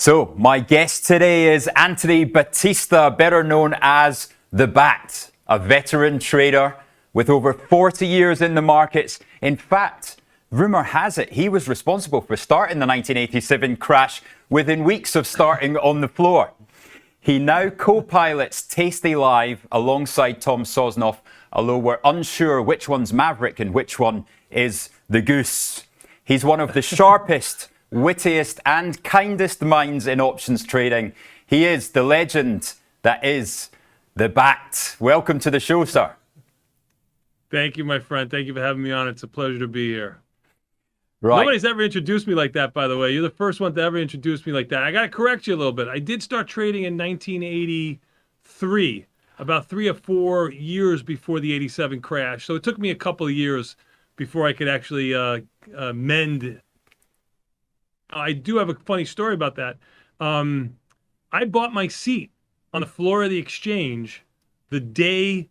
So, my guest today is Anthony Battista, better known as The Bat, a veteran trader with over 40 years in the markets. In fact, rumour has it he was responsible for starting the 1987 crash within weeks of starting on the floor. He now co-pilots Tasty Live alongside Tom Sosnoff, although we're unsure which one's Maverick and which one is the Goose. He's one of the sharpest, wittiest and kindest minds in options trading. He is the legend that is The Bat. Welcome to the show, sir. Thank you, my friend. Thank you for having me on. It's a pleasure to be here. Right. Nobody's ever introduced me like that, by the way. You're the first one to ever introduce me like that. I got to correct you a little bit. I did start trading in 1983, about 3 or 4 years before the 87 crash. So it took me a couple of years before I could actually mend. I do have a funny story about that. I bought my seat on the floor of the exchange the day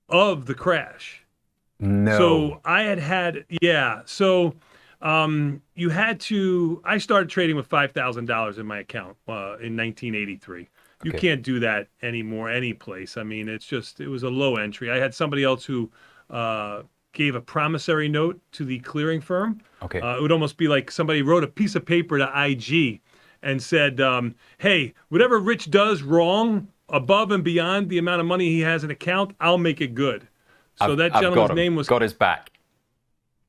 of the crash. No. So I had, yeah. So you had to, I started trading with $5,000 in my account in 1983. You can't do that anymore, any place. I mean, it was a low entry. I had somebody else who gave a promissory note to the clearing firm. Okay. It would almost be like somebody wrote a piece of paper to IG and said, hey, whatever Rich does wrong above and beyond the amount of money he has in account, I'll make it good. So that gentleman's name was... Got his back.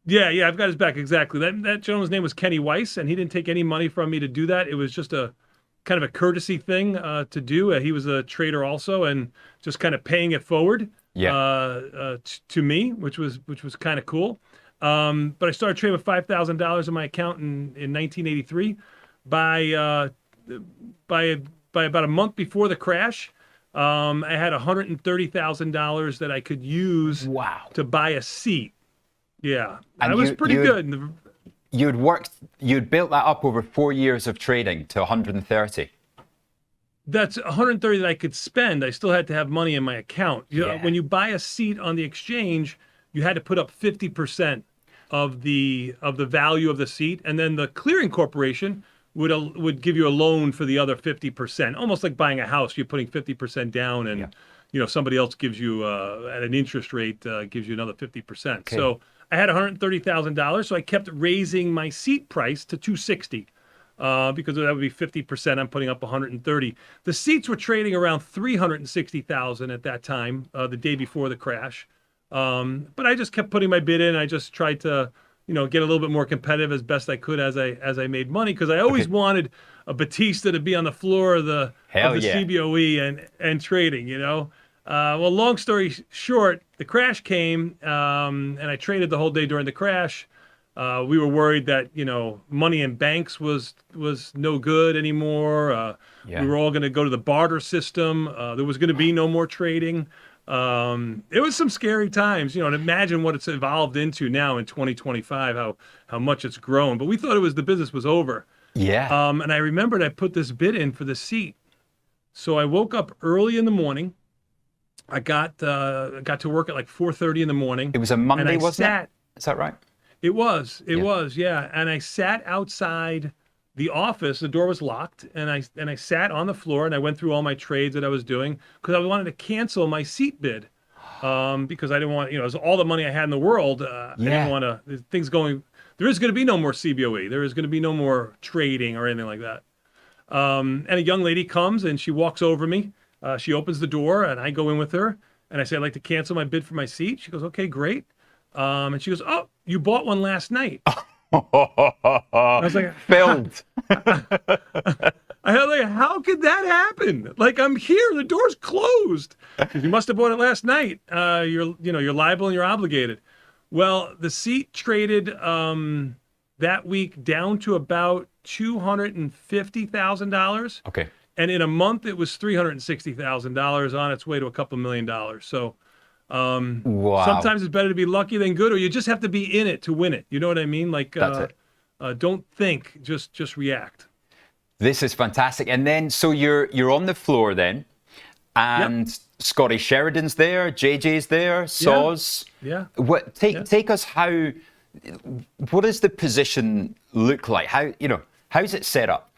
Yeah, I've got his back, exactly. That gentleman's name was Kenny Weiss, and he didn't take any money from me to do that. It was just a kind of a courtesy thing to do. He was a trader also, and just kind of paying it forward to me, which was kind of cool. But I started trading with $5,000 in my account in 1983. By about a month before the crash, I had $130,000 that I could use to buy a seat. Yeah, and I was pretty good. You'd built that up over 4 years of trading to 130. That's 130 that I could spend. I still had to have money in my account. When you buy a seat on the exchange, you had to put up 50% of the value of the seat, and then the clearing corporation would give you a loan for the other 50%, almost like buying a house. You're putting 50% down, and somebody else gives you at an interest rate gives you another 50%. Okay. So I had $130,000, so I kept raising my seat price to $260 because that would be 50%. I'm putting up 130. The seats were trading around $360,000 at that time, the day before the crash. But I just kept putting my bid in. I just tried to get a little bit more competitive as best I could as I made money, because I always wanted a Battista to be on the floor of the CBOE and trading, Well, long story short, the crash came, and I traded the whole day during the crash. We were worried that, money in banks was no good anymore. We were all going to go to the barter system. There was going to be no more trading. It was some scary times, and imagine what it's evolved into now in 2025, how much it's grown. But we thought the business was over. Yeah. And I remembered I put this bid in for the seat. So I woke up early in the morning. I got to work at like 4:30 in the morning. It was a Monday, wasn't it? Is that right? It was, yeah. And I sat outside the office. The door was locked, and I sat on the floor, and I went through all my trades that I was doing, because I wanted to cancel my seat bid, because I didn't want, it was all the money I had in the world. I didn't want to, things going, there is going to be no more CBOE. There is going to be no more trading or anything like that. And a young lady comes, and she walks over me. She opens the door, and I go in with her, and I say, I'd like to cancel my bid for my seat. She goes, okay, great. And she goes, oh, you bought one last night. I was like, filled. I was like, how could that happen? Like, I'm here, the door's closed. You must have bought it last night. You're liable and you're obligated. Well, the seat traded that week down to about $250,000. Okay. And in a month, it was $360,000, on its way to a couple $1 million. So sometimes it's better to be lucky than good, or you just have to be in it to win it. You know what I mean? Like, don't think, just react. This is fantastic. And then, so you're on the floor then, and Scotty Sheridan's there, JJ's there, Saws. Yeah. Take us how. What does the position look like? How's it set up?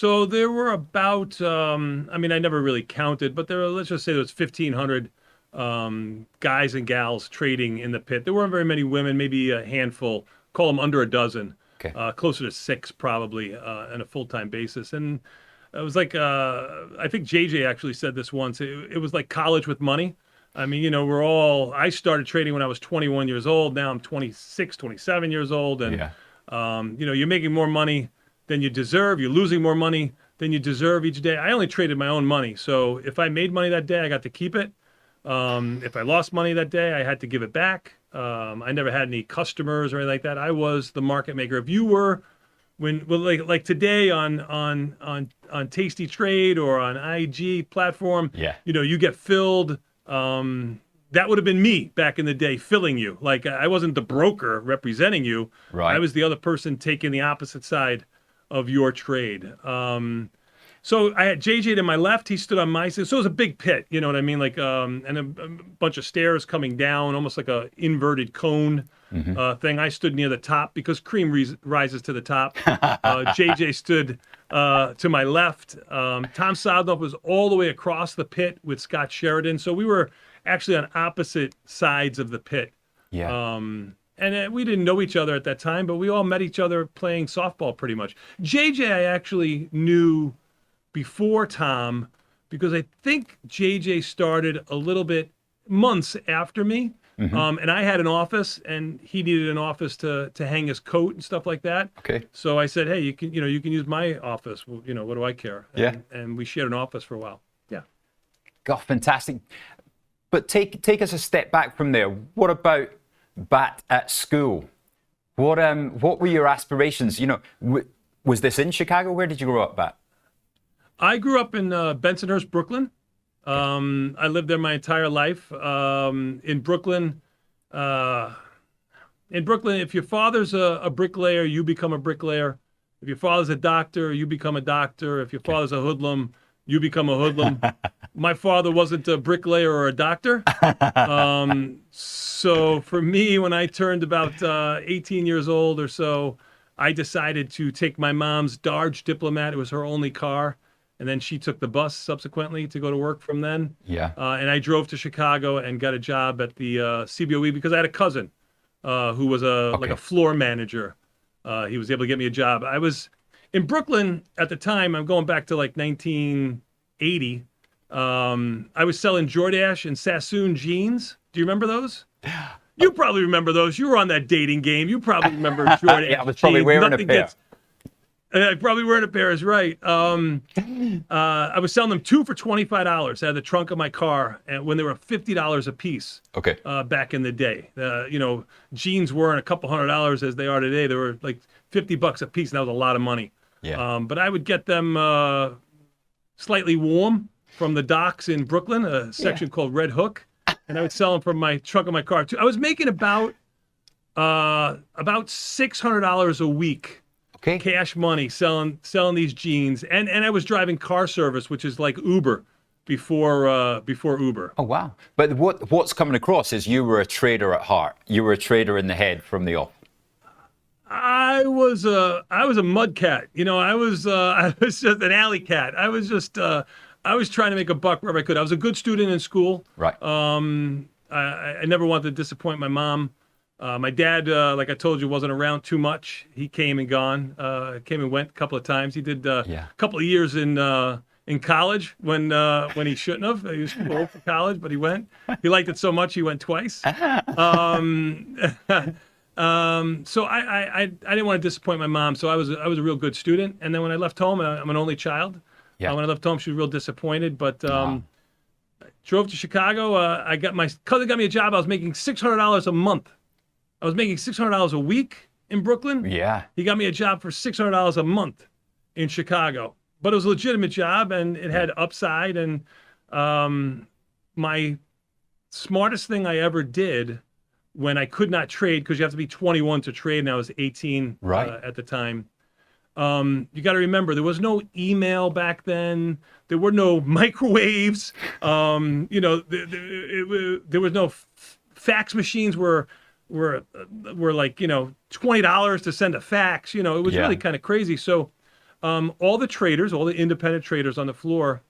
So there were about, I mean, I never really counted, but let's just say there was 1,500 guys and gals trading in the pit. There weren't very many women, maybe a handful, call them under a dozen, Okay. closer to 6 probably on a full-time basis. And it was like, I think JJ actually said this once, it was like college with money. I mean, you know, I started trading when I was 21 years old. Now I'm 26, 27 years old. And, you know, you're making more money than you deserve. You're losing more money than you deserve each day. I only traded my own money. So if I made money that day, I got to keep it. If I lost money that day, I had to give it back. I never had any customers or anything like that. I was the market maker. If you were, like today on Tasty Trade or on IG platform, you know, you get filled. That would have been me back in the day, filling you. Like I wasn't the broker representing you. Right. I was the other person taking the opposite side of your trade. So I had JJ to my left. He stood on my side. So it was a big pit, you know what I mean? Like, and a bunch of stairs coming down, almost like a inverted cone thing. I stood near the top because cream rises to the top. JJ stood to my left. Tom Sosnoff was all the way across the pit with Scott Sheridan. So we were actually on opposite sides of the pit. Yeah. And we didn't know each other at that time, but we all met each other playing softball pretty much. JJ I actually knew before Tom because I think JJ started a little bit months after me. And I had an office and he needed an office to hang his coat and stuff like that. Okay. So I said, hey, you can use my office. Well, you know, what do I care? And we shared an office for a while. Yeah. God, fantastic. But take us a step back from there. What about Bat at school? What were your aspirations? You know, was this in Chicago? Where did you grow up, Bat? I grew up in Bensonhurst, Brooklyn. I lived there my entire life. In Brooklyn, if your father's a bricklayer, you become a bricklayer. If your father's a doctor, you become a doctor. If your father's a hoodlum, you become a hoodlum. My father wasn't a bricklayer or a doctor. So for me, when I turned about 18 years old or so, I decided to take my mom's Dodge Diplomat. It was her only car. And then she took the bus subsequently to go to work from then. Yeah. And I drove to Chicago and got a job at the CBOE because I had a cousin who was like a floor manager. He was able to get me a job. I was in Brooklyn at the time. I'm going back to like 1980. I was selling Jordache and Sassoon jeans. Do you remember those? You probably remember those. You were on that dating game. You probably remember Jordache. Yeah, I was probably wearing a pair. I probably wearing a pair is right. I was selling them 2 for $25 out of the trunk of my car, and when they were $50 a piece. Okay. Back in the day, you know, jeans weren't a couple $100 as they are today. They were like $50 a piece, and that was a lot of money. Yeah. But I would get them slightly warm from the docks in Brooklyn, a section called Red Hook, and I would sell them from my trunk of my car too. I was making about $600 a week. Okay. Cash money selling these jeans, and I was driving car service, which is like Uber before Uber. Oh wow! But what's coming across is you were a trader at heart. You were a trader in the head from the off. I was a mud cat. You know, I was just an alley cat. I was trying to make a buck wherever I could. I was a good student in school. Right. I never wanted to disappoint my mom. My dad, like I told you, wasn't around too much. He came and gone, came and went a couple of times. He did a couple of years in college when he shouldn't have. He was too old for college, but he went. He liked it so much he went twice. So I didn't want to disappoint my mom. So I was a real good student. And then when I left home, I'm an only child. Yeah. When I left home, she was real disappointed. But I drove to Chicago. My cousin got me a job. I was making $600 a month. I was making $600 a week in Brooklyn. Yeah. He got me a job for $600 a month in Chicago. But it was a legitimate job, and it had upside. And my smartest thing I ever did when I could not trade, because you have to be 21 to trade, and I was 18 at the time. You got to remember, there was no email back then. There were no microwaves. You know, there was no fax machines were like, you know, $20 to send a fax. You know, it was really kind of crazy. So all the traders, all the independent traders on the floor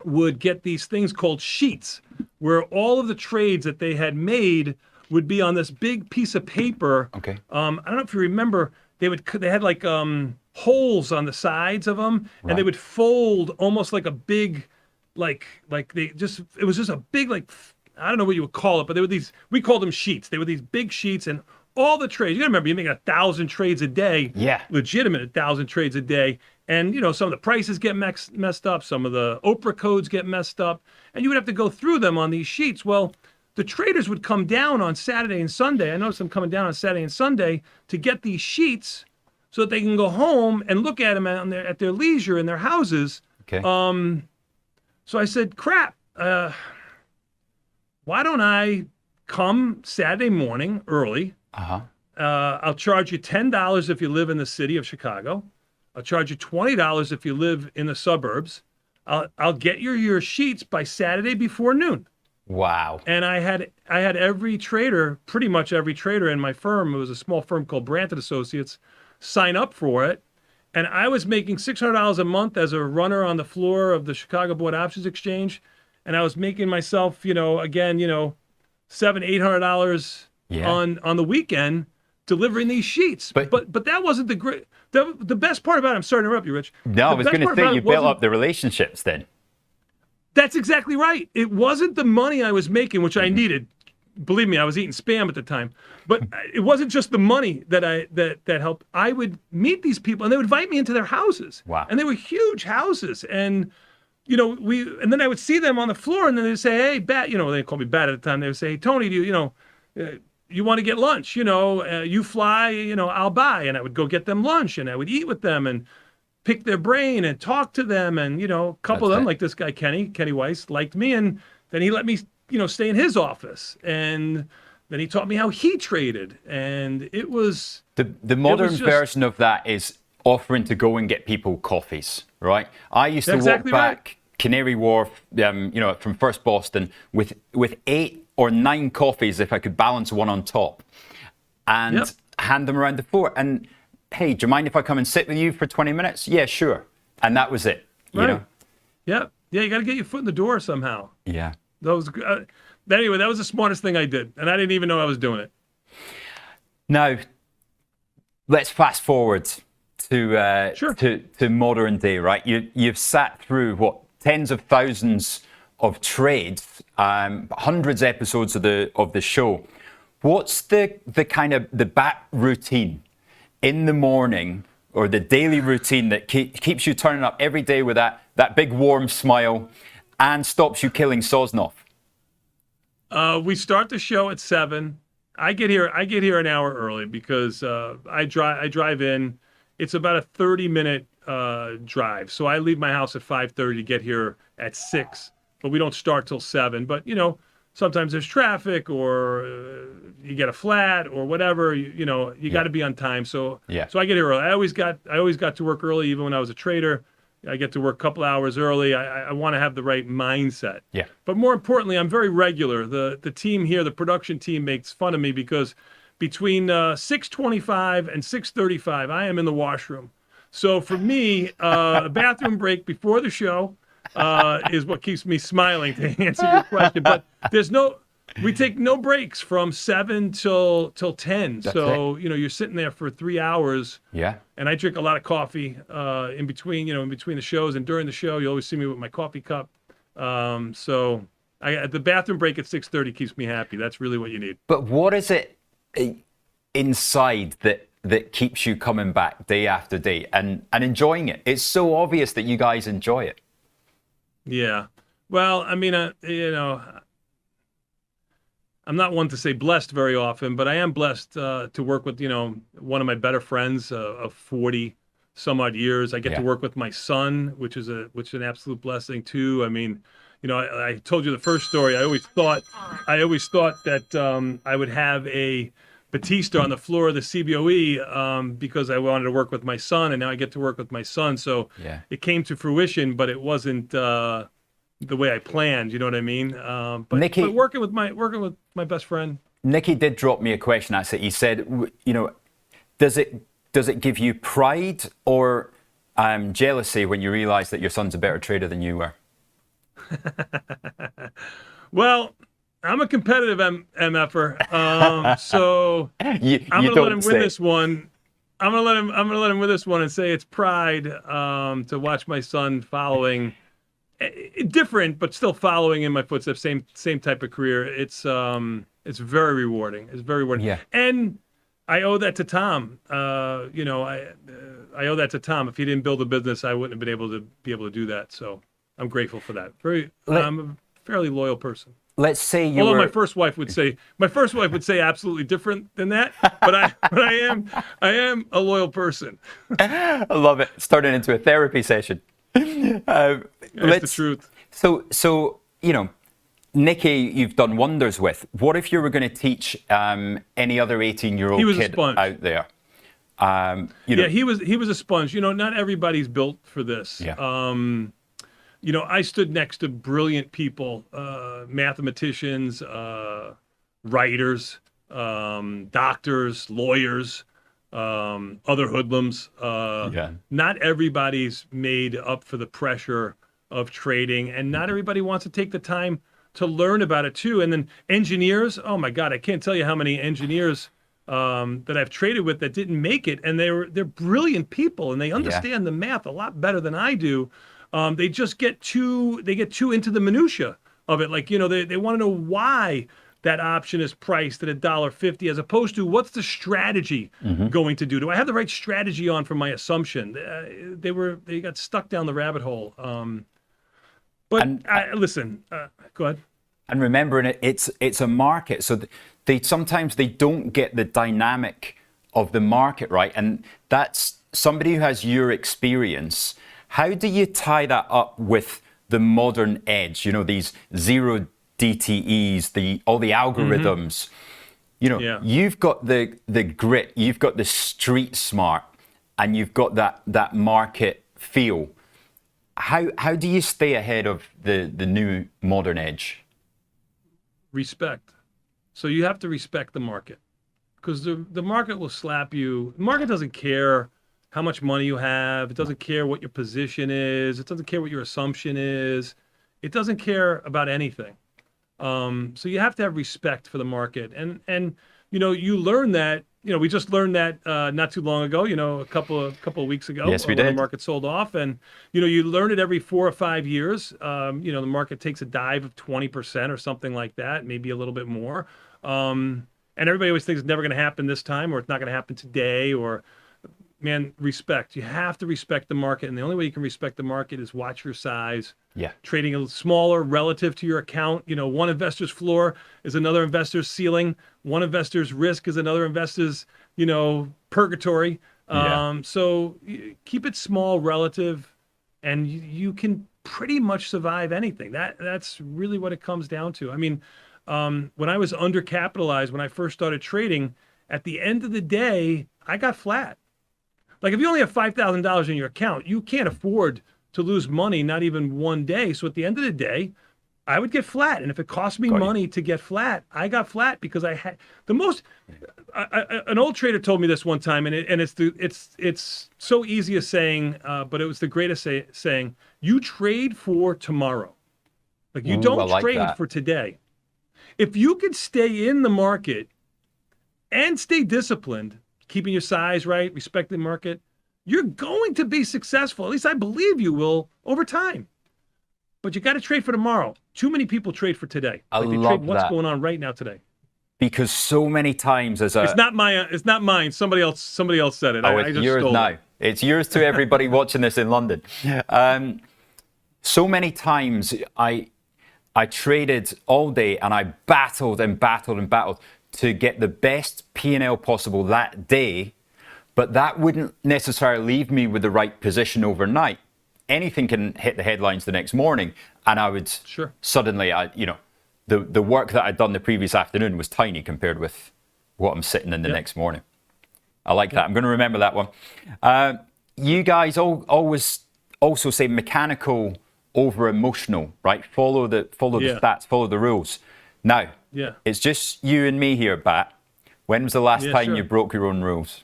would get these things called sheets, where all of the trades that they had made would be on this big piece of paper. Okay. I don't know if you remember, they had like holes on the sides of them, Right. and they would fold almost like a big, like it was just a big, like, I don't know what you would call it, but they were these, we called them sheets. They were these big sheets, and all the trades, you gotta remember, you're making 1,000 trades a day. Yeah. Legitimate 1,000 trades a day. And, some of the prices get messed up. Some of the Oprah codes get messed up. And you would have to go through them on these sheets. Well, the traders would come down on Saturday and Sunday. I noticed them coming down on Saturday and Sunday to get these sheets so that they can go home and look at them at their leisure in their houses. Okay. So I said, crap, why don't I come Saturday morning early? Uh-huh. I'll charge you $10 if you live in the city of Chicago. I'll charge you $20 if you live in the suburbs. I'll get your sheets by Saturday before noon. Wow. And I had every trader, pretty much every trader in my firm, it was a small firm called Brandt Associates, sign up for it. And I was making $600 a month as a runner on the floor of the Chicago Board Options Exchange. And I was making myself, again, $700-800 on the weekend delivering these sheets. But that wasn't the great. The best part about it, I'm sorry to interrupt you, Rich. No, I was going to say you built up the relationships then. That's exactly right. It wasn't the money I was making, which I needed. Believe me, I was eating Spam at the time. But it wasn't just the money that helped. I would meet these people, and they would invite me into their houses. Wow. And they were huge houses. And, and then I would see them on the floor, and then they'd say, hey, Bat, they called me Bat at the time. They would say, hey, Tony, do you want to get lunch? You fly, I'll buy. And I would go get them lunch, and I would eat with them and pick their brain and talk to them. And, a couple of them, like this guy, Kenny Weiss, liked me. And then he let me, stay in his office. And then he taught me how he traded. And it was... The modern version of that is offering to go and get people coffees, right? I used to walk back Canary Wharf, from First Boston with 8 or 9 coffees if I could balance one on top, and hand them around the floor. And hey, do you mind if I come and sit with you for 20 minutes? Yeah, sure. And that was it. Right. Yeah. You got to get your foot in the door somehow. Yeah. Anyway, that was the smartest thing I did, and I didn't even know I was doing it. Now, let's fast forward to modern day, right? You've sat through tens of thousands of trades, hundreds of episodes of the show. What's the kind of the bat routine in the morning, or the daily routine that keeps you turning up every day with that big warm smile and stops you killing Sosnoff? We start the show at 7. I get here an hour early because I drive in. It's about a 30-minute drive. So I leave my house at 5:30 to get here at 6. But we don't start till 7. But sometimes there's traffic, or you get a flat, or whatever. You got to be on time. So I get here early. I always got to work early, even when I was a trader. I get to work a couple hours early. I want to have the right mindset. Yeah. But more importantly, I'm very regular. The team here, the production team, makes fun of me because between 6:25 and 6:35, I am in the washroom. So for me, a bathroom break before the show is what keeps me smiling, to answer your question. But we take no breaks from 7 till 10. That's so you're sitting there for 3 hours. Yeah. And I drink a lot of coffee in between the shows, and during the show, you always see me with my coffee cup. So the bathroom break at 6:30 keeps me happy. That's really what you need. But what is it inside that keeps you coming back day after day and enjoying it? It's so obvious that you guys enjoy it. Yeah. Well, I mean, I'm not one to say blessed very often, but I am blessed to work with, one of my better friends of 40 some odd years. I get to work with my son, which is an absolute blessing too. I mean, I told you the first story. I always thought that I would have a Battista on the floor of the CBOE because I wanted to work with my son, and now I get to work with my son. So it came to fruition, but it wasn't the way I planned. You know what I mean? But Nicky, but working with my best friend. Nicky did drop me a question. Actually, he said, does it give you pride, or jealousy when you realize that your son's a better trader than you were? Well, I'm a competitive MFer, so I'm going to let him win this one. I'm going to let him win this one and say it's pride to watch my son following, different but still following in my footsteps. Same type of career. It's very rewarding. It's very rewarding. Yeah. And I owe that to Tom. You know, I owe that to Tom. If he didn't build a business, I wouldn't have been able to do that. So I'm grateful for that. I'm a fairly loyal person. Let's say you Although were... my first wife would say absolutely different than that, but I am a loyal person. I love it. It's turning into a therapy session. That's the truth. So you know, Nicky, you've done wonders with. What if you were going to teach any other 18-year-old kid out there? You know, yeah, he was a sponge. You know, not everybody's built for this. Yeah. You know, I stood next to brilliant people, mathematicians, writers, doctors, lawyers, other hoodlums. Not everybody's made up for the pressure of trading, and not everybody wants to take the time to learn about it too. And then engineers, oh my God, I can't tell you how many engineers that I've traded with that didn't make it, and they're brilliant people, and they understand the math a lot better than I do. They just get too into the minutia of it. Like, you know, they want to know why that option is priced at $1.50 as opposed to what's the strategy going to do? Do I have the right strategy on for my assumption? They got stuck down the rabbit hole. Listen, go ahead. And remembering it's a market, so sometimes they don't get the dynamic of the market right, and that's somebody who has your experience. How do you tie that up with the modern edge? You know, these zero DTEs, all the algorithms. You know, you've got the grit, you've got the street smart, and you've got that market feel. How do you stay ahead of the new modern edge? Respect. So you have to respect the market, because the market will slap you. The market doesn't care how much money you have. It doesn't care what your position is. It doesn't care what your assumption is. It doesn't care about anything. So you have to have respect for the market. And you know, you learn that, you know, we just learned that not too long ago, you know, a couple of weeks ago. Yes, we did. When the market sold off. And, you know, you learn it every 4 or 5 years. You know, the market takes a dive of 20% or something like that, maybe a little bit more. And everybody always thinks it's never going to happen this time, or it's not going to happen today, or... Man, respect. You have to respect the market, and the only way you can respect the market is watch your size. Yeah. Trading a little smaller relative to your account. You know, one investor's floor is another investor's ceiling. One investor's risk is another investor's, you know, purgatory. So keep it small relative, and you can pretty much survive anything. That's really what it comes down to. I mean, when I was undercapitalized, when I first started trading, at the end of the day, I got flat. Like, if you only have $5,000 in your account, you can't afford to lose money, not even one day. So at the end of the day, I would get flat. And if it cost me money to get flat, I got flat because I had the most. An old trader told me this one time, and it's so easy a saying, but it was the greatest saying. You trade for tomorrow. Like, you don't trade for today. If you could stay in the market and stay disciplined, keeping your size right, respecting the market, you're going to be successful. At least I believe you will over time. But you got to trade for tomorrow. Too many people trade for today. They trade what's going on right now today. Because so many times it's not mine. Somebody else said it. Oh, it's yours now. It's yours to everybody watching this in London. So many times I traded all day, and I battled and battled and battled to get the best P&L possible that day, but that wouldn't necessarily leave me with the right position overnight. Anything can hit the headlines the next morning, and I would suddenly, the work that I'd done the previous afternoon was tiny compared with what I'm sitting in the next morning. I like that. I'm going to remember that one. You guys always also say mechanical over emotional, right? Follow the stats, follow the rules. Now, it's just you and me here, Bat. When was the last time you broke your own rules?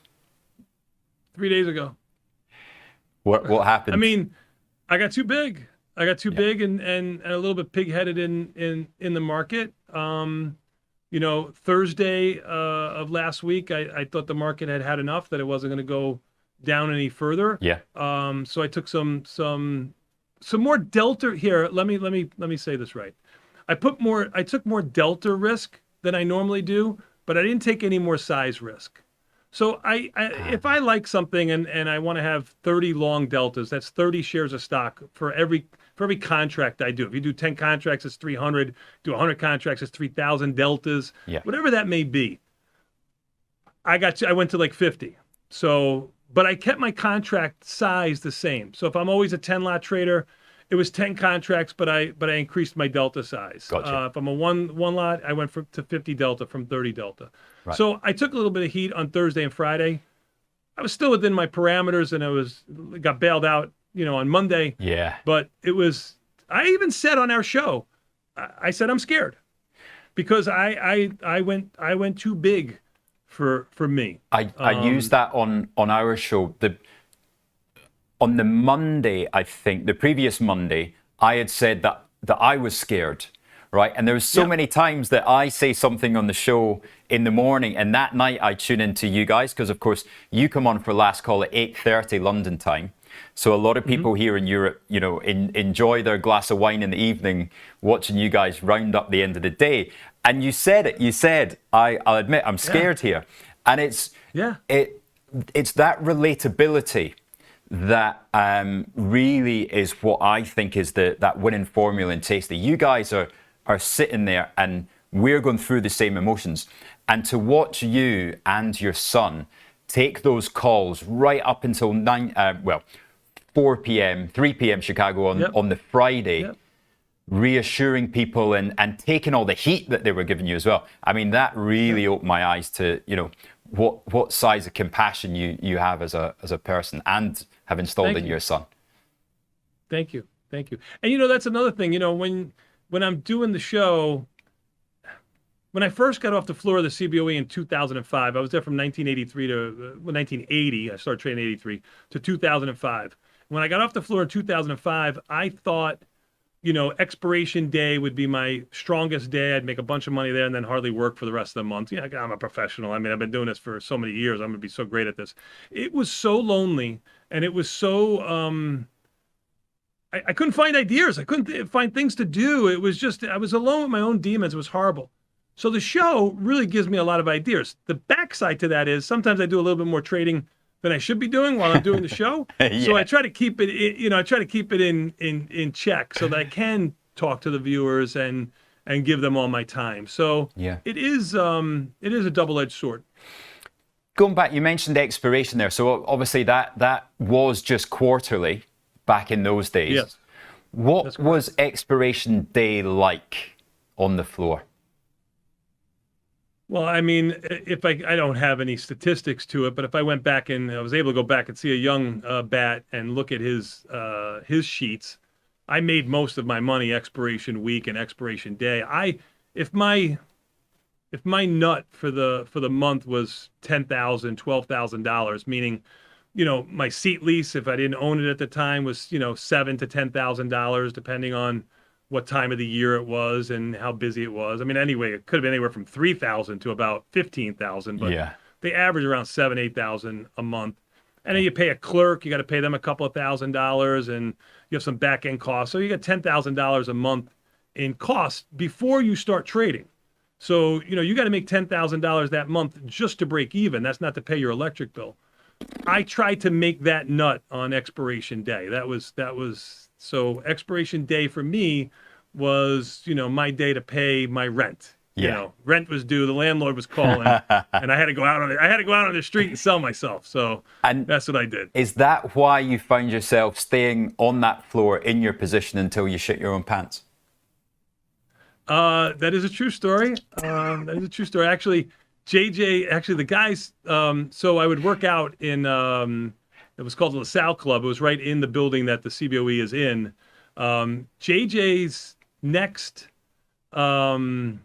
3 days ago. What happened? I mean, I got too big. I got too big and a little bit pig-headed in the market. Thursday of last week, I thought the market had enough, that it wasn't going to go down any further. Yeah. So I took some more delta here. Let me say this right. I took more delta risk than I normally do, but I didn't take any more size risk. So if I like something and I want to have 30 long deltas, that's 30 shares of stock for every contract I do. If you do 10 contracts, it's 300. Do 100 contracts, it's 3,000 deltas. Yeah. Whatever that may be. I went to like 50. So, but I kept my contract size the same. So if I'm always a 10 lot trader, it was 10 contracts, but I increased my delta size. Gotcha. If I'm a one lot, I went to 50 delta from 30 delta. Right. So I took a little bit of heat on Thursday and Friday. I was still within my parameters, and got bailed out, on Monday. Yeah. But I even said on our show, I said I'm scared because I went too big for me. I used that on our show. On the Monday, I think, the previous Monday, I had said that I was scared, right? And there was so many times that I say something on the show in the morning, and that night I tune into you guys, because of course you come on for last call at 8:30 London time. So a lot of people here in Europe, enjoy their glass of wine in the evening, watching you guys round up the end of the day. And you said it. You said, I'll admit, I'm scared here. And it's that relatability that really is what I think is that winning formula in Tasty. You guys are sitting there and we're going through the same emotions. And to watch you and your son take those calls right up until 4 p.m., 3 p.m. Chicago on the Friday, reassuring people and taking all the heat that they were giving you as well. I mean, that really opened my eyes to, what size of compassion you have as a person and have installed in your son. Thank you. And that's another thing, when I'm doing the show, when I first got off the floor of the CBOE in 2005, I was there from 1983 to 1980. I started trading in 83 to 2005. When I got off the floor in 2005, I thought, expiration day would be my strongest day. I'd make a bunch of money there and then hardly work for the rest of the month. I'm a professional. I mean, I've been doing this for so many years. I'm going to be so great at this. It was so lonely, and it was so, I couldn't find ideas. I couldn't find things to do. It was just, I was alone with my own demons. It was horrible. So the show really gives me a lot of ideas. The backside to that is sometimes I do a little bit more trading than I should be doing while I'm doing the show. So I try to keep it, in check so that I can talk to the viewers and give them all my time. So it is a double-edged sword. Going back, you mentioned expiration there. So obviously that was just quarterly back in those days. Yes. What was expiration day like on the floor? Well, I mean, if I don't have any statistics to it, but if I went back and I was able to go back and see a young bat and look at his sheets, I made most of my money expiration week and expiration day. If my nut for the month was $10,000, $12,000, meaning, my seat lease, if I didn't own it at the time, was $7,000 to $10,000, depending on what time of the year it was and how busy it was. I mean, anyway, it could have been anywhere from 3,000 to about 15,000, but they average around 7,000-8,000 a month. And then you pay a clerk, you got to pay them a couple of $1,000s, and you have some back end costs. So you get $10,000 a month in costs before you start trading. So, you got to make $10,000 that month just to break even. That's not to pay your electric bill. I tried to make that nut on expiration day. That was so expiration day for me was, my day to pay my rent. Rent was due. The landlord was calling, and I had to go out on the street and sell myself. So that's what I did. Is that why you found yourself staying on that floor in your position until you shit your own pants? That is a true story. That is a true story. Actually, the guys. So I would work out in. It was called the LaSalle Club. It was right in the building that the CBOE is in. JJ's next office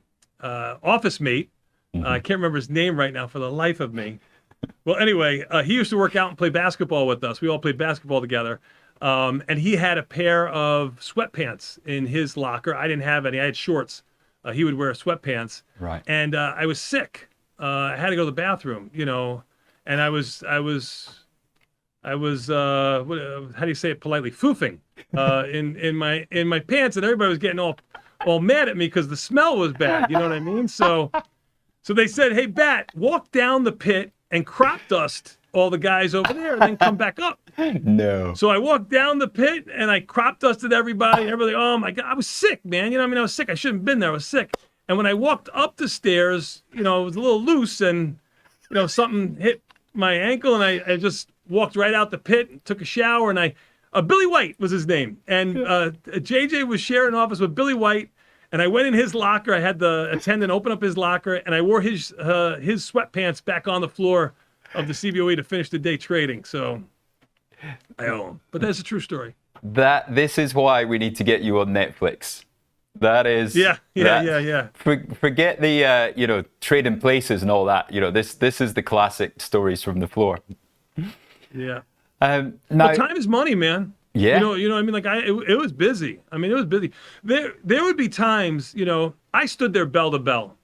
mate, I can't remember his name right now for the life of me. Well, anyway, he used to work out and play basketball with us. We all played basketball together. And he had a pair of sweatpants in his locker. I didn't have any. I had shorts. He would wear sweatpants. Right. And I was sick. I had to go to the bathroom, and I was how do you say it politely? Foofing in my pants, and everybody was getting all mad at me because the smell was bad. You know what I mean? So they said, "Hey, Bat, walk down the pit and crop dust all the guys over there, and then come back up." No. So I walked down the pit and I crop dusted everybody. Everybody, oh my God, I was sick, man. I was sick. I shouldn't have been there. I was sick. And when I walked up the stairs, it was a little loose, and something hit my ankle, and I just walked right out the pit and took a shower. And Billy White was his name, and JJ was sharing office with Billy White. And I went in his locker. I had the attendant open up his locker, and I wore his sweatpants back on the floor of the CBOE to finish the day trading. So I owe him. But that's a true story. This is why we need to get you on Netflix. That is. Yeah. Forget the trading places and all that. This is the classic stories from the floor. Yeah. Now, well, time is money, man. Yeah. I mean, like it was busy. I mean, it was busy. There would be times, I stood there bell to bell,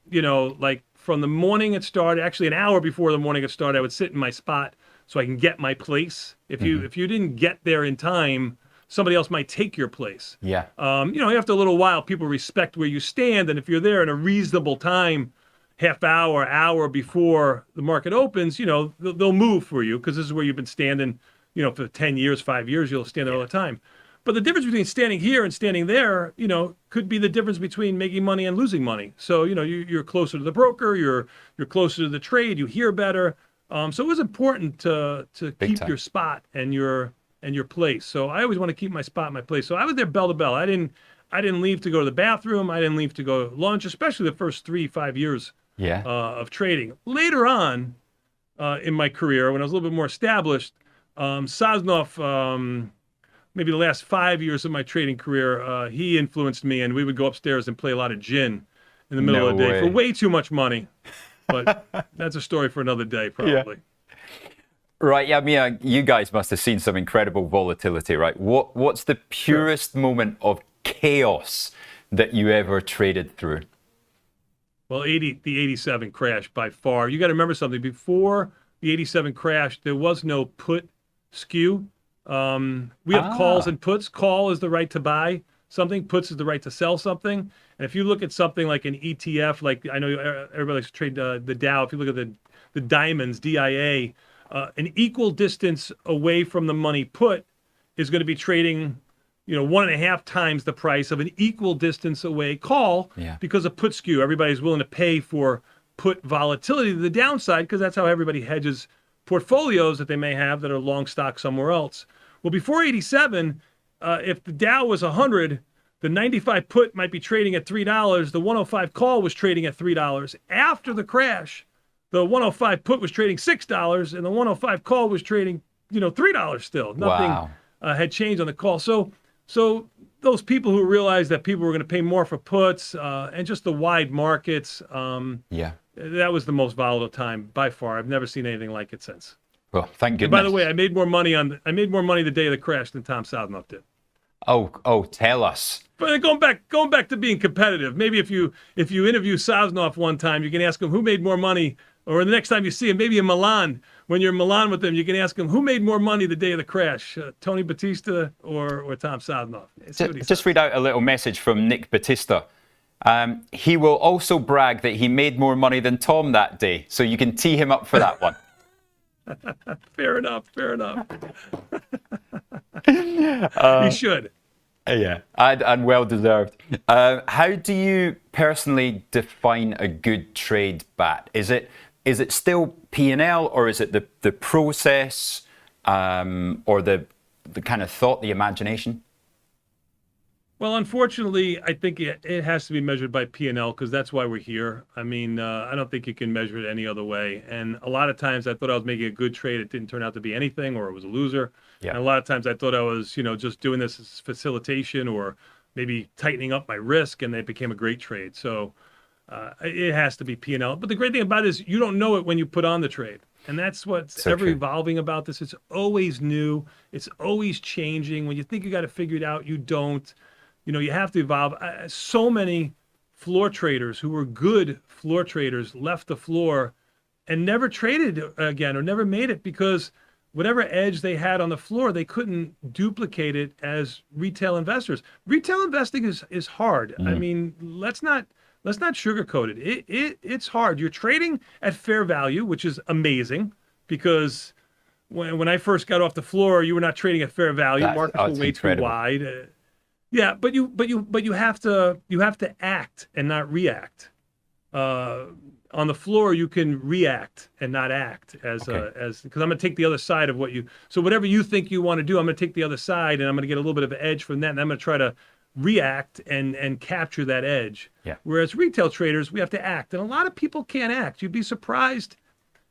like from the morning it started, actually an hour before the morning it started, I would sit in my spot so I can get my place. If you didn't get there in time, somebody else might take your place. Yeah. After a little while, people respect where you stand, and if you're there in a reasonable time, half hour before the market opens, they'll move for you because this is where you've been standing. For 10 years, 5 years, you'll stand there all the time. But the difference between standing here and standing there, could be the difference between making money and losing money. So, you're closer to the broker, you're closer to the trade, you hear better. So it was important to keep your spot and your place. So I always want to keep my spot and my place. So I was there bell to bell. I didn't leave to go to the bathroom. I didn't leave to go to lunch, especially the first 3-5 years of trading. Later on in my career, when I was a little bit more established, Sosnoff, maybe the last 5 years of my trading career, he influenced me, and we would go upstairs and play a lot of gin in the middle of the day for way too much money. But that's a story for another day, probably. Yeah. Right. Yeah. I mean, you guys must have seen some incredible volatility, right? What's the purest moment of chaos that you ever traded through? Well, the 87 crash by far. You got to remember something. Before the 87 crash, there was no put skew. We have calls and puts. Call is the right to buy something. Puts is the right to sell something. And if you look at something like an ETF, like I know everybody likes to trade the Dow. If you look at the diamonds, DIA, an equal distance away from the money put is going to be trading, 1.5 times the price of an equal distance away call because of put skew. Everybody's willing to pay for put volatility to the downside because that's how everybody hedges portfolios that they may have that are long stock somewhere else. Well, before 87, if the Dow was 100, the 95 put might be trading at $3. The 105 call was trading at $3. After the crash, the 105 put was trading $6, and the 105 call was trading, $3 still. Nothing had changed on the call. So those people who realized that people were going to pay more for puts and just the wide markets, that was the most volatile time by far. I've never seen anything like it since. Well, thank goodness. And by the way, I made more money the day of the crash than Tom Sosnoff did. Oh, tell us. But going back to being competitive, maybe if you interview Sosnoff one time, you can ask him who made more money, or the next time you see him, maybe in Milan, when you're in Milan with him, you can ask him who made more money the day of the crash, Tony Battista or Tom Sosnoff. Just read out a little message from Nick Battista. He will also brag that he made more money than Tom that day, so you can tee him up for that one. Fair enough. He should. Yeah, and well deserved. How do you personally define a good trade, Bat? Is it still P&L, or is it the process, or the kind of thought, the imagination? Well, unfortunately, I think it has to be measured by P&L because that's why we're here. I mean, I don't think you can measure it any other way. And a lot of times I thought I was making a good trade. It didn't turn out to be anything, or it was a loser. Yeah. And a lot of times I thought I was, just doing this as facilitation or maybe tightening up my risk, and it became a great trade. So it has to be P&L. But the great thing about it is you don't know it when you put on the trade. And that's what's So ever true. evolving about this. It's always new. It's always changing. When you think you got to figure it out, you don't. You have to evolve. So many floor traders who were good floor traders left the floor and never traded again or never made it because whatever edge they had on the floor, they couldn't duplicate it as retail investors. Retail investing is hard. I mean, let's not sugarcoat it. It's hard. You're trading at fair value, which is amazing because when I first got off the floor, you were not trading at fair value. Markets were way too wide. Yeah, but you have to act and not react. On the floor, you can react and not act because I'm going to take the other side of so whatever you think you want to do, I'm going to take the other side and I'm going to get a little bit of an edge from that, and I'm going to try to react and capture that edge. Yeah. Whereas retail traders, we have to act, and a lot of people can't act. You'd be surprised.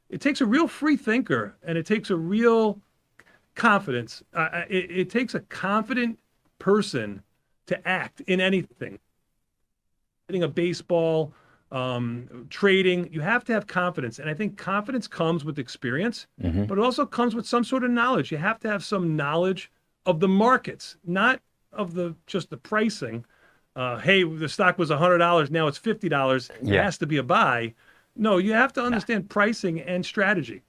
It takes a real free thinker, and it takes a real confidence. It takes a confident person to act in anything. Hitting a baseball, trading, you have to have confidence. And I think confidence comes with experience, but it also comes with some sort of knowledge. You have to have some knowledge of the markets, not of just the pricing. Hey, the stock was $100, now it's $50. It has to be a buy. No, you have to understand pricing and strategy.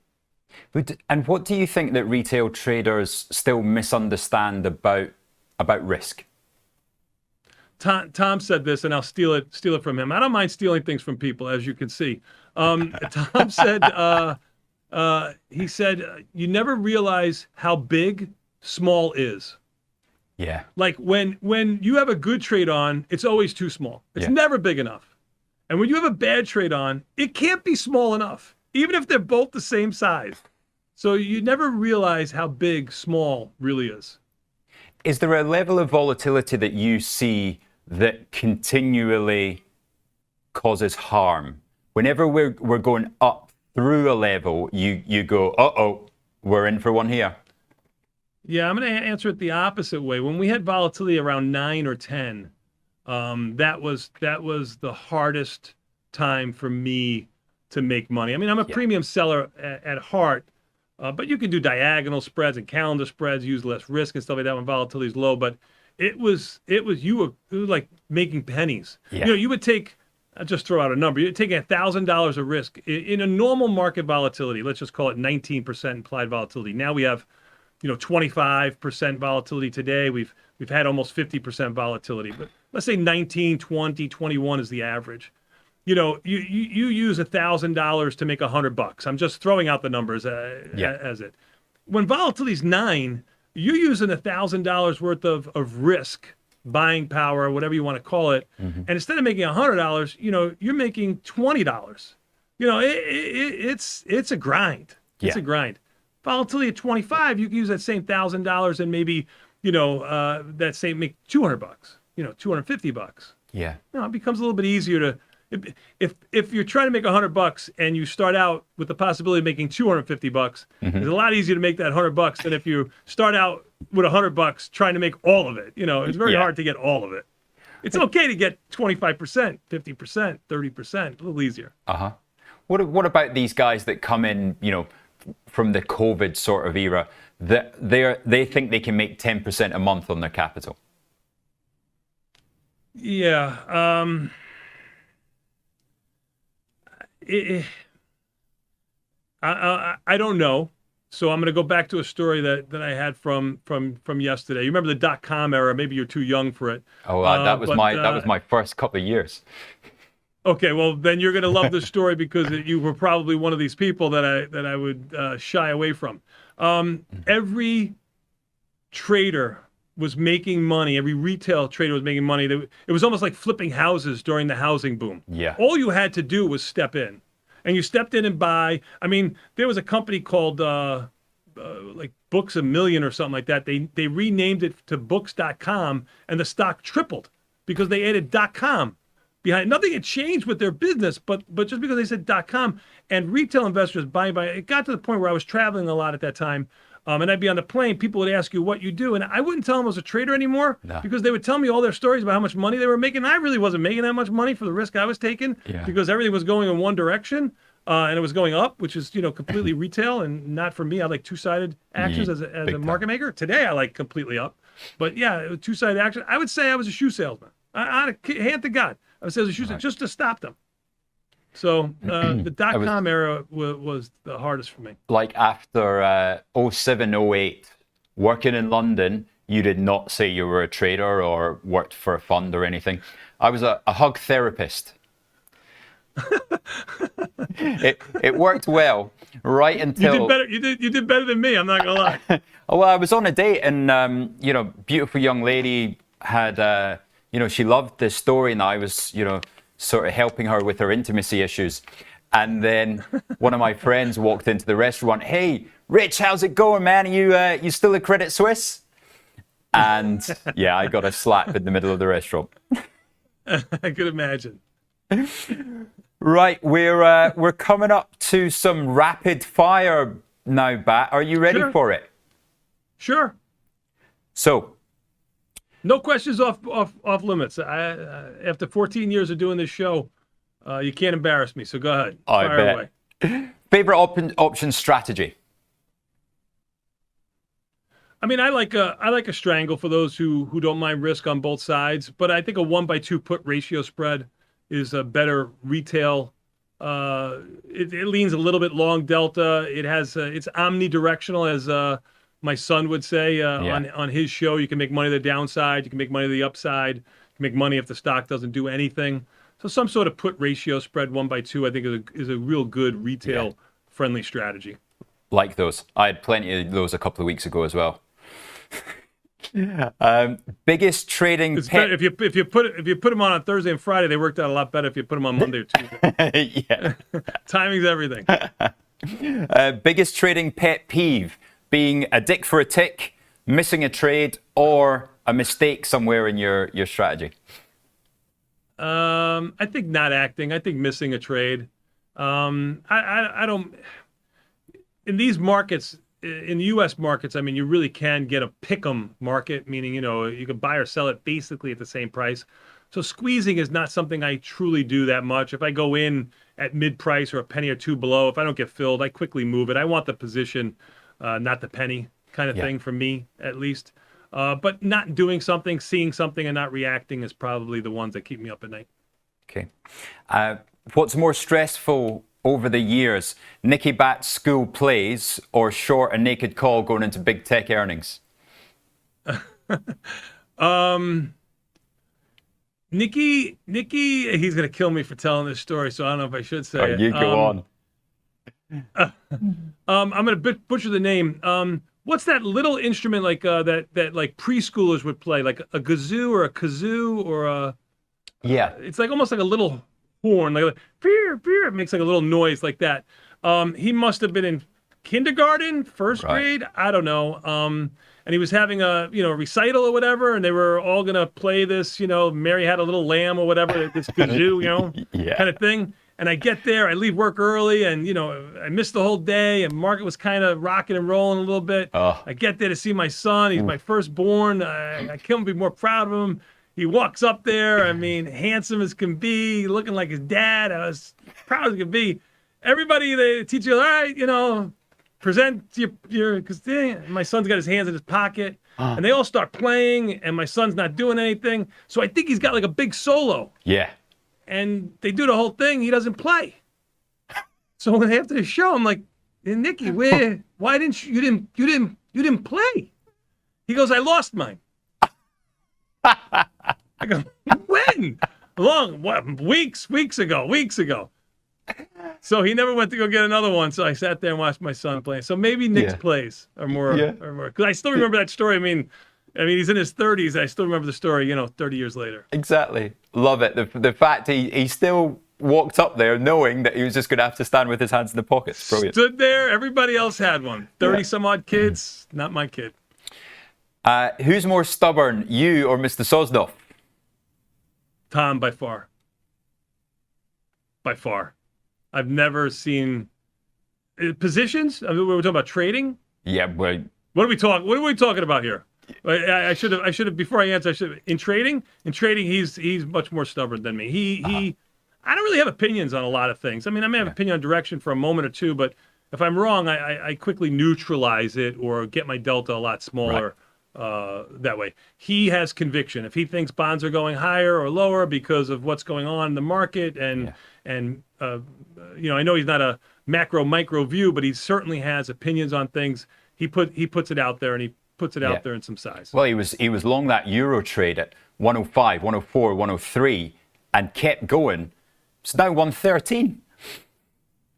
And what do you think that retail traders still misunderstand about risk? Tom said this, and I'll steal it from him. I don't mind stealing things from people, as you can see. Tom said, he said, you never realize how big small is. Yeah. Like when you have a good trade on, it's always too small. It's never big enough. And when you have a bad trade on, it can't be small enough, even if they're both the same size. So you never realize how big small really is. Is there a level of volatility that you see that continually causes harm? Whenever we're going up through a level, you go, uh-oh, we're in for one here. Yeah, I'm going to answer it the opposite way. When we had volatility around 9 or 10, that was the hardest time for me to make money. I mean, I'm a premium seller at heart, but you can do diagonal spreads and calendar spreads, use less risk and stuff like that when volatility is low. But it was you were like making pennies. Yeah. You would take, I'll just throw out a number. You're taking $1,000 of risk in a normal market volatility. Let's just call it 19% implied volatility. Now we have 25% volatility today. We've had almost 50% volatility, but let's say 19, 20, 21 is the average. You use $1,000 to make $100. I'm just throwing out the numbers as it. When volatility is 9, you're using $1,000 worth of risk, buying power, whatever you want to call it, and instead of making $100, you're making $20. It's a grind. It's a grind. Volatility at 25, you can use that same $1,000 and maybe, that same make $200, $250. Yeah. It becomes a little bit easier to, if you're trying to make $100 and you start out with the possibility of making $250, it's a lot easier to make that $100 than if you start out with $100 trying to make all of it. It's very hard to get all of it. It's okay to get 25%, 50%, 30%, a little easier. What about these guys that come in, from the COVID sort of era, that they think they can make 10% a month on their capital? Yeah. I don't know. So I'm going to go back to a story that I had from yesterday. You remember the .com era? Maybe you're too young for it. Oh, that was my first couple of years. Okay, well then you're going to love this story because you were probably one of these people that I would shy away from. Every trader was making money. Every retail trader was making money. It was almost like flipping houses during the housing boom. Yeah. All you had to do was step in, and you stepped in and buy. I mean, there was a company called like Books a Million or something like that. They renamed it to Books.com, and the stock tripled because they added .com behind. Nothing had changed with their business, but just because they said .com and retail investors buying, it got to the point where I was traveling a lot at that time, and I'd be on the plane. People would ask you what you do, and I wouldn't tell them I was a trader anymore because they would tell me all their stories about how much money they were making. I really wasn't making that much money for the risk I was taking because everything was going in one direction. and it was going up, which is completely retail and not for me. I like two-sided actions as a market maker. Today I like completely up, but yeah, it was two-sided action. I would say I was a shoe salesman. Hand to God, I would say I was a shoe salesman just to stop them. So the .com era was the hardest for me. Like after 07, 08, working in London, you did not say you were a trader or worked for a fund or anything. I was a hug therapist. It worked well right until you did better. You did better than me. I'm not gonna lie. Well, I was on a date and beautiful young lady had she loved this story and I was sort of helping her with her intimacy issues. And then one of my friends walked into the restaurant. Hey, Rich, how's it going, man? Are you still at Credit Suisse? And yeah, I got a slap in the middle of the restaurant. I could imagine. Right, we're coming up to some rapid fire now, Bat. Are you ready for it? Sure. So, no questions off limits. After 14 years of doing this show, you can't embarrass me. So go ahead. Fire away. Favorite option strategy? I mean, I like a strangle for those who don't mind risk on both sides. But I think a 1-by-2 put ratio spread is a better retail. It leans a little bit long delta. It has it's omnidirectional, as my son would say on his show. You can make money to the downside. You can make money to the upside. You can make money if the stock doesn't do anything. So some sort of put ratio spread 1-by-2, I think is a real good retail friendly strategy. Like those. I had plenty of those a couple of weeks ago as well. Biggest trading pet... if you put them on Thursday and Friday, they worked out a lot better if you put them on Monday or Tuesday. Yeah. Timing's everything. Biggest trading pet peeve, being a dick for a tick, missing a trade, or a mistake somewhere in your strategy? I think not acting. I think missing a trade. I don't. In these markets, in the U.S. markets, I mean, you really can get a pick'em market, meaning you can buy or sell it basically at the same price. So squeezing is not something I truly do that much. If I go in at mid price or a penny or two below, if I don't get filled, I quickly move it. I want the position, not the penny kind of thing for me, at least. But not doing something, seeing something, and not reacting is probably the ones that keep me up at night. Okay. What's more stressful over the years, Nicky Bat's school plays or short a naked call going into big tech earnings? Nicky, he's going to kill me for telling this story, so I don't know if I should say it. You go on. I'm going to butcher the name. What's that little instrument like that like preschoolers would play, like a kazoo or a kazoo or a? Yeah. It's like almost like a little horn, like beer. It makes like a little noise like that. He must have been in kindergarten, first grade, I don't know. And he was having a recital or whatever, and they were all gonna play this, Mary Had a Little Lamb or whatever, this kazoo, kind of thing. And I get there, I leave work early, and I missed the whole day, and market was kind of rocking and rolling a little bit. I get there to see my son. He's my firstborn. I couldn't be more proud of him. He walks up there, I mean, handsome as can be, looking like his dad. I was proud as can be. Everybody, the teacher, all right, present your because my son's got his hands in his pocket, and they all start playing, and my son's not doing anything. So I think he's got like a big solo. Yeah. And they do the whole thing. He doesn't play. So after the show, I'm like, hey, Nicky, why didn't you didn't play? He goes, I lost mine. I go, when? Weeks ago. So he never went to go get another one. So I sat there and watched my son play. So maybe Nick's plays are more, because I still remember that story. I mean, he's in his 30s. I still remember the story, 30 years later. Exactly. Love it. The fact he still walked up there knowing that he was just going to have to stand with his hands in the pockets. Brilliant. Stood there. Everybody else had one. 30 some odd kids. Not my kid. Who's more stubborn, you or Mr. Sosnoff? Tom, by far. By far. I've never seen positions. I mean, we were talking about trading. Yeah, but what are we talking about here? I should have before I answer. In trading, he's much more stubborn than me. I don't really have opinions on a lot of things. I mean, I may have opinion on direction for a moment or two, but if I'm wrong, I quickly neutralize it or get my delta a lot smaller that way. He has conviction. If he thinks bonds are going higher or lower because of what's going on in the market, and I know he's not a macro micro view, but he certainly has opinions on things. He puts it out there, and he puts it out there in some size. Well, he was long that euro trade at 105, 104, 103, and kept going. It's now 113.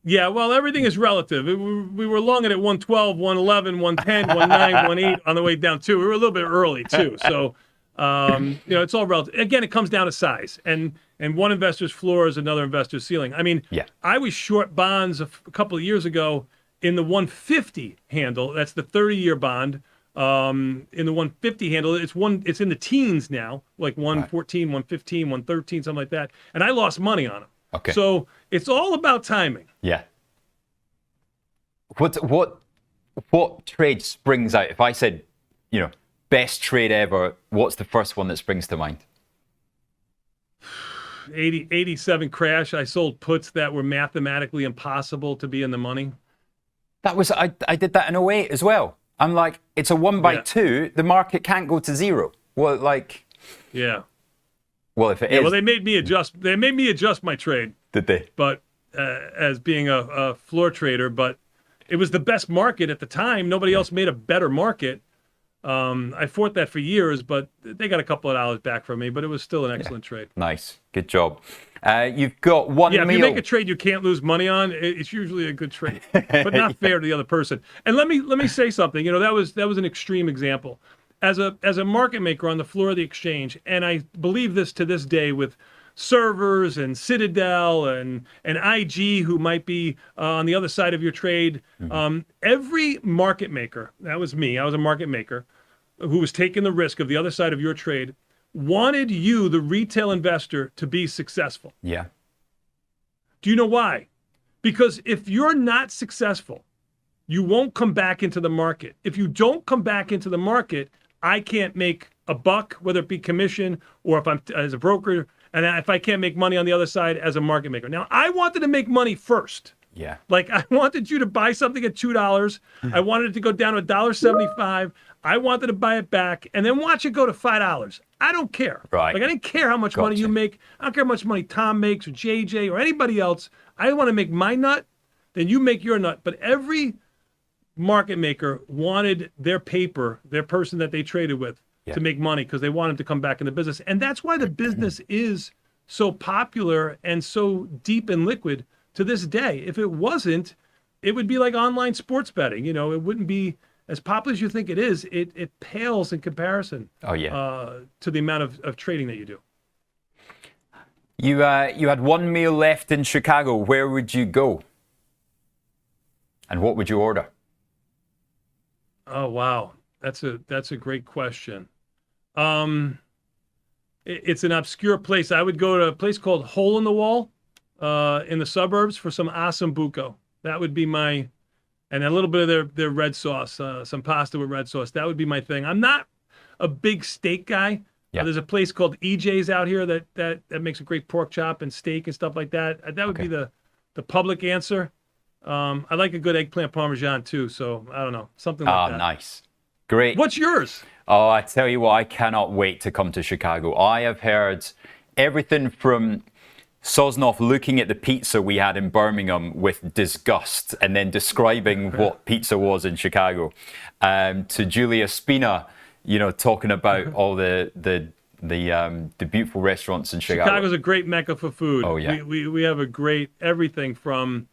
Yeah, well, everything is relative. We were long at 112, 111, 110, 19, 18 on the way down, too. We were a little bit early, too. So, it's all relative. Again, it comes down to size. And one investor's floor is another investor's ceiling. I mean, I was short bonds a couple of years ago in the 150 handle. That's the 30-year bond. In the 150 handle, it's in the teens now, like 114, 115, 113, something like that. And I lost money on them. Okay. So it's all about timing. Yeah. What trade springs out? If I said, best trade ever, what's the first one that springs to mind? 87 crash. I sold puts that were mathematically impossible to be in the money. That was I did that in 08 as well. I'm like, it's a 1x2. The market can't go to zero. Well, yeah. Well, if it is, well, they made me adjust. They made me adjust my trade. Did they? But as being a floor trader, but it was the best market at the time. Nobody else made a better market. I fought that for years, but they got a couple of dollars back from me. But it was still an excellent trade. Nice, good job. You've got one meal. If you make a trade you can't lose money on, it's usually a good trade, but not fair to the other person. And let me say something. That was an extreme example. As a market maker on the floor of the exchange, and I believe this to this day with Servers and Citadel and IG, who might be on the other side of your trade. Every market maker, that was me, I was a market maker, who was taking the risk of the other side of your trade, wanted you, the retail investor, to be successful. Yeah. Do you know why? Because if you're not successful, you won't come back into the market. If you don't come back into the market, I can't make a buck, whether it be commission or if I'm as a broker, and if I can't make money on the other side as a market maker. Now, I wanted to make money first. Yeah. Like, I wanted you to buy something at $2. I wanted it to go down to $1.75. I wanted to buy it back and then watch it go to $5. I don't care. Right. Like, I didn't care how much money you make. I don't care how much money Tom makes or JJ or anybody else. I want to make my nut, then you make your nut. But every market maker wanted their paper, their person that they traded with, to make money because they wanted to come back in the business. And that's why the business is so popular and so deep and liquid to this day. If it wasn't, it would be like online sports betting. It wouldn't be as popular as you think it is. It pales in comparison to the amount of trading that you do. You had one meal left in Chicago. Where would you go? And what would you order? Oh, wow. That's a great question. It's an obscure place. I would go to a place called Hole in the Wall in the suburbs for some awesome buco. That would be and a little bit of their red sauce, some pasta with red sauce. That would be my thing. I'm not a big steak guy. Yeah. There's a place called EJ's out here that makes a great pork chop and steak and stuff like that. That would be the public answer. I like a good eggplant parmesan too. So I don't know, something like that. Oh, nice. Great. What's yours? Oh, I tell you what, I cannot wait to come to Chicago. I have heard everything from Sosnoff looking at the pizza we had in Birmingham with disgust and then describing what pizza was in Chicago, to Julia Spina, talking about all the beautiful restaurants in Chicago. Chicago's a great mecca for food. Oh, yeah. We have a great everything from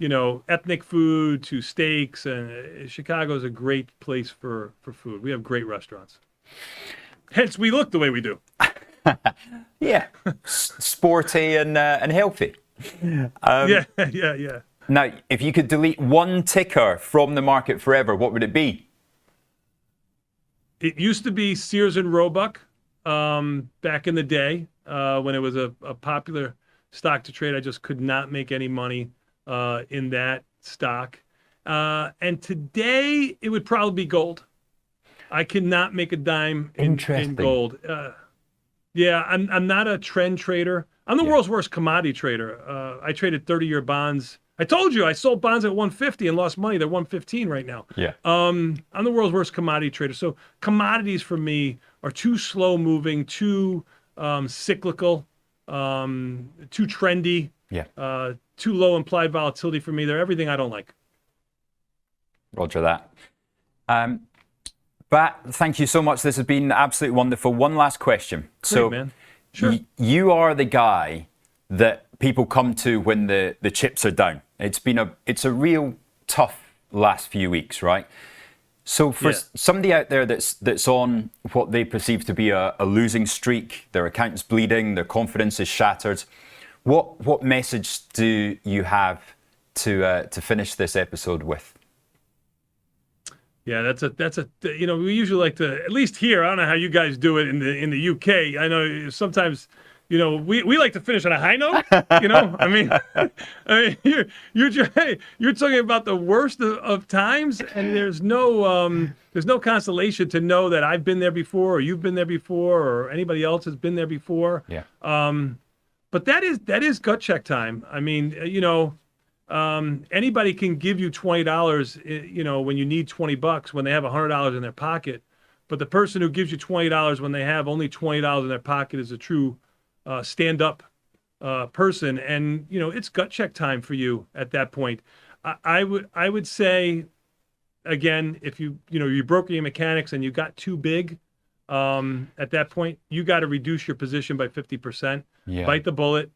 ethnic food to steaks, and Chicago is a great place for food. We have great restaurants. Hence, we look the way we do. Yeah, sporty and healthy. Yeah. Now, if you could delete one ticker from the market forever, what would it be? It used to be Sears and Roebuck back in the day when it was a popular stock to trade. I just could not make any money in that stock. And today it would probably be gold. I cannot make a dime in gold. Yeah, I'm not a trend trader. I'm the world's worst commodity trader. I traded 30-year bonds. I told you I sold bonds at 150 and lost money. They're 115 right now. Yeah. I'm the world's worst commodity trader. So commodities for me are too slow moving, too cyclical, too trendy. Yeah. Too low implied volatility for me. They're everything I don't like. Roger that. Bat, thank you so much. This has been absolutely wonderful. One last question. Great, so, man. Sure. You are the guy that people come to when the chips are down. It's a real tough last few weeks, right? So for somebody out there that's on what they perceive to be a losing streak, their account's bleeding, their confidence is shattered, what message do you have to finish this episode with? Yeah, that's a we usually like to, at least here, I don't know how you guys do it in the UK. I know sometimes we like to finish on a high note. I mean you're talking about the worst of times, and there's no consolation to know that I've been there before, or you've been there before, or anybody else has been there before. Yeah. But that is gut check time. I mean, anybody can give you $20, when you need $20 when they have $100 in their pocket. But the person who gives you $20 when they have only $20 in their pocket is a true stand-up person. And it's gut check time for you at that point. I would say, again, if you broker your mechanics and you got too big, at that point you got to reduce your position by 50%. Yeah. Bite the bullet.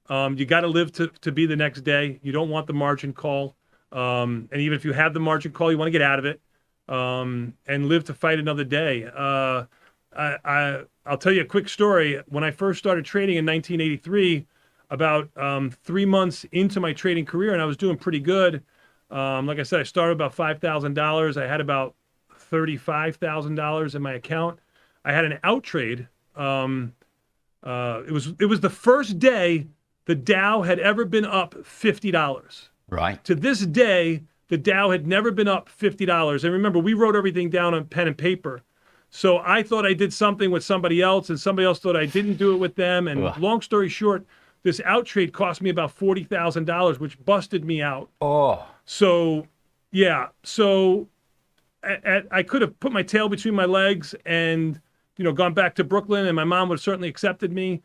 You got to live to be the next day. You don't want the margin call. And even if you have the margin call, you want to get out of it, and live to fight another day. I'll tell you a quick story. When I first started trading in 1983, about 3 months into my trading career, and I was doing pretty good. Like I said, I started about $5,000. I had about $35,000 in my account. I had an out trade. It was the first day the Dow had ever been up $50. Right. To this day, the Dow had never been up $50. And remember, we wrote everything down on pen and paper. So I thought I did something with somebody else, and somebody else thought I didn't do it with them. And long story short, this out trade cost me about $40,000, which busted me out. Oh. So, yeah. So I could have put my tail between my legs and gone back to Brooklyn, and my mom would have certainly accepted me.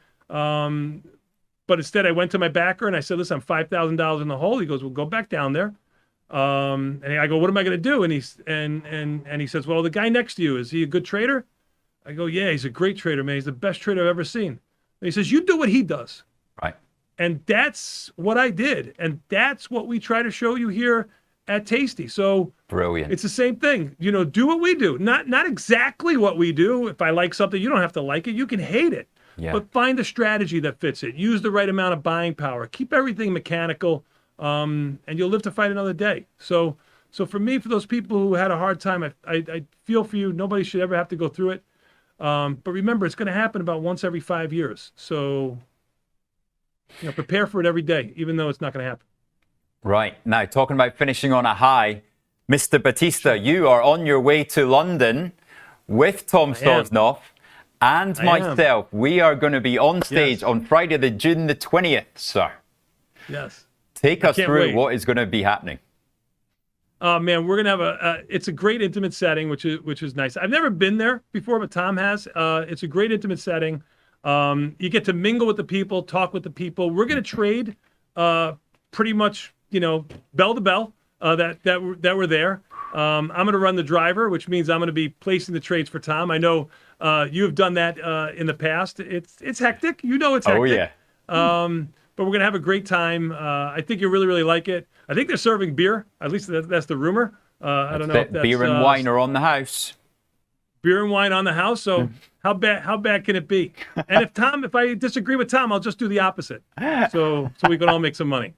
But instead, I went to my backer and I said, "Listen, I'm $5,000 in the hole." He goes, "Well, go back down there." And I go, "What am I going to do?" And he says, "Well, the guy next to you, is he a good trader?" I go, "Yeah, he's a great trader, man. He's the best trader I've ever seen." And he says, "You do what he does." Right. And that's what I did, and that's what we try to show you here at Tasty. So brilliant. It's the same thing. Do what we do. Not exactly what we do. If I like something, you don't have to like it. You can hate it. Yeah. But find the strategy that fits it. Use the right amount of buying power. Keep everything mechanical, and you'll live to fight another day. So for me, for those people who had a hard time, I feel for you. Nobody should ever have to go through it. But remember, it's going to happen about once every 5 years. So prepare for it every day, even though it's not going to happen. Right. Now, talking about finishing on a high, Mr. Battista, you are on your way to London with Tom Sosnoff and myself. We are going to be on stage on Friday, June the 20th, sir. Yes. Take us through what is going to be happening. Oh, man, we're going to have it's a great intimate setting, which is nice. I've never been there before, but Tom has. It's a great intimate setting. You get to mingle with the people, talk with the people. We're going to trade pretty much, bell to bell that we're there. I'm going to run the driver, which means I'm going to be placing the trades for Tom. I know you have done that in the past. It's hectic. It's hectic. Oh, yeah. But we're going to have a great time. I think you'll really, really like it. I think they're serving beer. At least that's the rumor. I don't know if that's... Beer and wine are on the house. Beer and wine on the house. So how bad can it be? And if I disagree with Tom, I'll just do the opposite. So we can all make some money.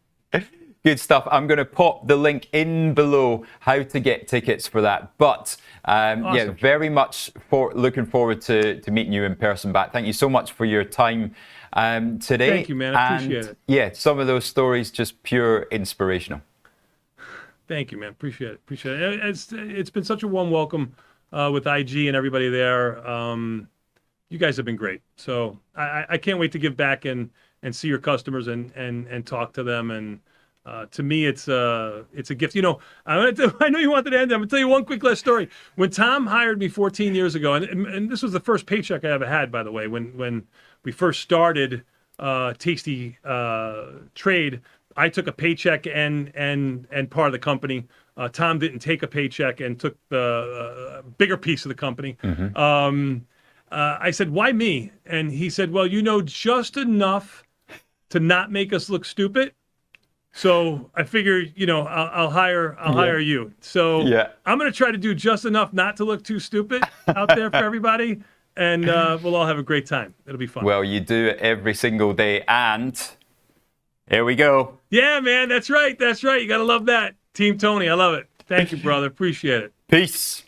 Good stuff. I'm going to pop the link in below how to get tickets for that. But awesome. Very much looking forward to meeting you in person, Bat. Thank you so much for your time today. Thank you, man. I appreciate it. Yeah, some of those stories just pure inspirational. Thank you, man. Appreciate it. It's been such a warm welcome with IG and everybody there. You guys have been great. So I can't wait to give back and and see your customers and talk to them. And to me, it's a gift. You know, I know you wanted to end. I'm gonna tell you one quick last story. When Tom hired me 14 years ago, and this was the first paycheck I ever had, by the way, when we first started Tasty Trade, I took a paycheck and part of the company. Tom didn't take a paycheck and took the bigger piece of the company. I said, why me? And he said, well, you know just enough to not make us look stupid. So I figure, you know, I'll hire you. So I'm going to try to do just enough not to look too stupid out there for everybody. And we'll all have a great time. It'll be fun. Well, you do it every single day. And here we go. Yeah, man. That's right. That's right. You got to love that. Team Tony. I love it. Thank you, brother. Appreciate it. Peace.